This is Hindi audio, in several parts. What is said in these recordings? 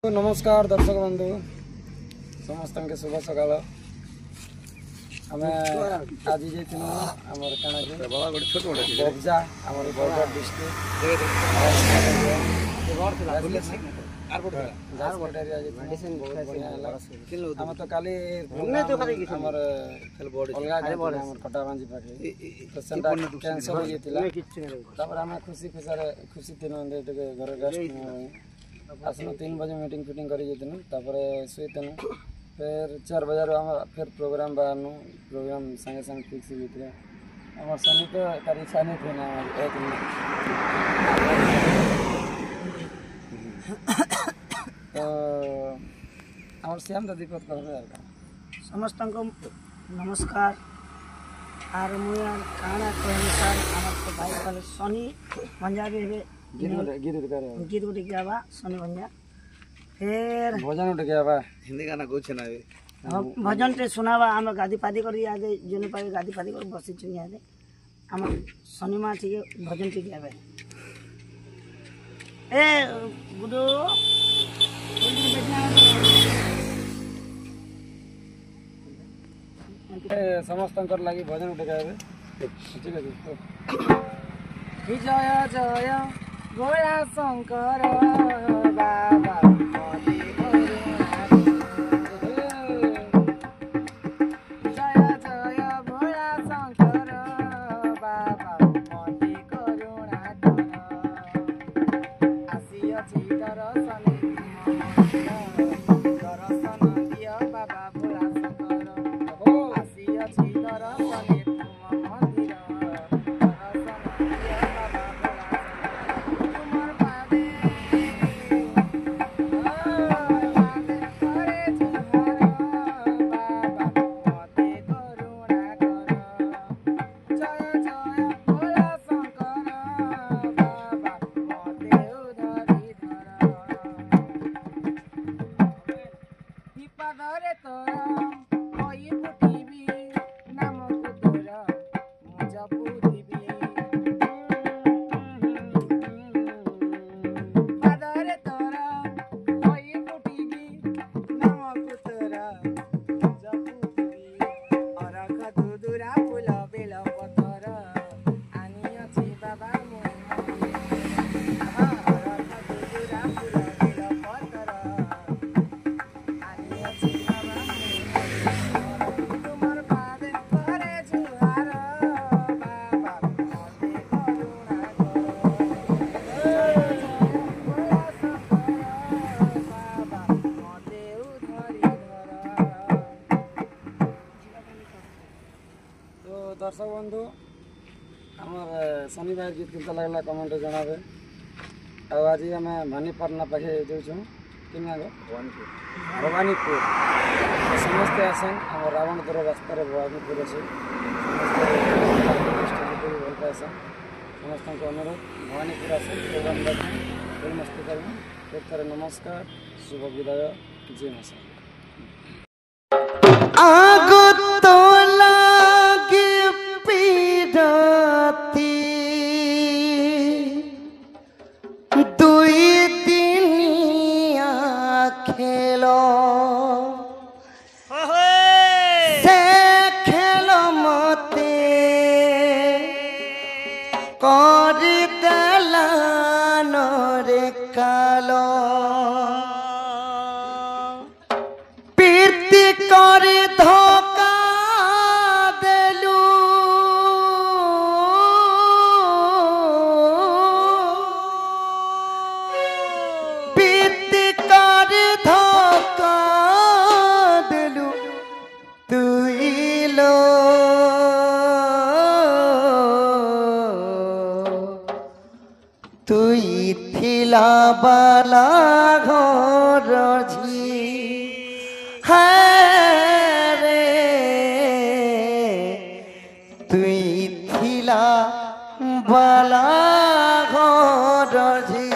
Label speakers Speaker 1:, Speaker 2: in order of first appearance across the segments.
Speaker 1: नमस्कार दर्शक बंधु समस्त के शुभ सकाल आम आज आमर बगजा आम बरगढ़ डिस्ट्रिक्ट आम तो काली कटाबांजी पाखे कैंसल हो आम खुशी खुशी दिन घर रेस्ट आसनु 3 बजे मीटिंग फिटिंग करी सुईतनु फिर 4 बजे फिर प्रोग्राम बाहरनु प्रोग्राम संगे संगे फिक्स भीतर आम शनि तो तार इच्छा नहीं थी ना एक तो आम श्याम तो दिक्कत कर
Speaker 2: समस्त नमस्कार आर मुझे काना अनुसार आम भाई कल शनि पंजाबी गीत गुटे क्या बा शनि पंजा फिर
Speaker 1: भजन उठ गया बा
Speaker 3: हिंदी गाना कुछ ना
Speaker 2: भजन टे सुनावा आम गादी पादी कर आगे जने पाए गादी पादी कर बसी छु आगे आम शनि माँ ठीक भजन ठीक है ए गुडू
Speaker 1: समस्त लगी भजन उठ गया ठीक है जय जय भोला शंकर बाबा जय जय भोला शंकर बाबा मते करुणा आसी अछि दर्शन दिय बाबा भोला शंकर आसी अछि दर्शन दर्शक बंधु आमर शनिवार गीत केमता लगला कमेंट जनाबे आज आम भानीपाटना पाखे जाऊँ कि भवानीपुर समस्ते आसन आम रावणपुर रास्तार भवानीपुर अच्छे भल पासन समस्त अनुरोध भवानीपुर आसन प्रोग्राम देखें फिर मस्ती करें फिर तार नमस्कार शुभ विदाय जय मासा
Speaker 4: तुई थिला बाला घर झी है रे तुई थिला बाला घर झी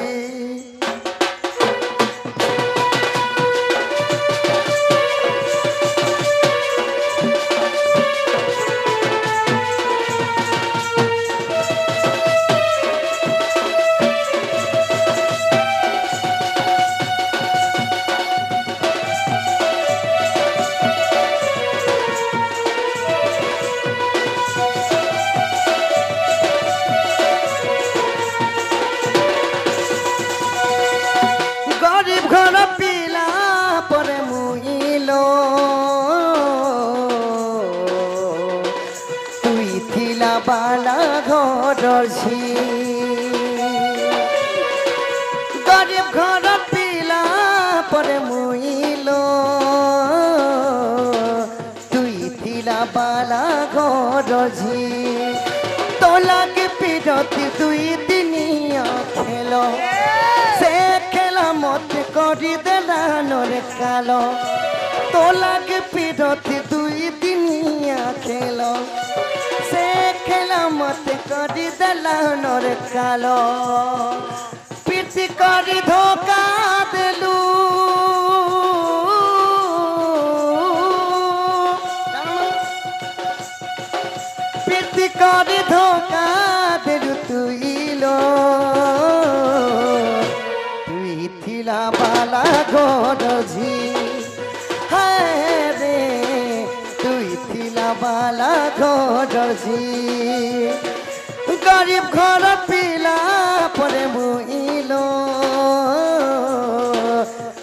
Speaker 4: করি দেলানোর কালো তোলাকে পিঠতে 2 দিনিয়া খেল সে খেলা মতে করি দেলানোর কালো পিটি করি ধোকা দেলু পিটি করি ধোকা দেলু তুইলো তুই থিলা বালা ঘরঝি হায় রে তুই থিলা বালা ঘরঝি গরিব ঘর পিলা পরে মুইলো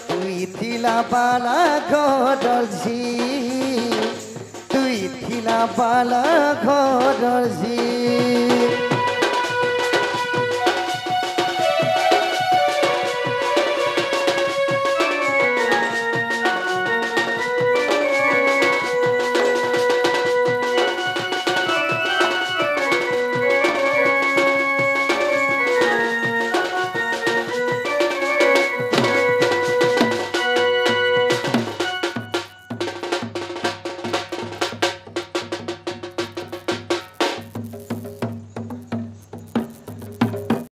Speaker 4: তুই থিলা বালা ঘরঝি তুই থিলা বালা ঘরঝি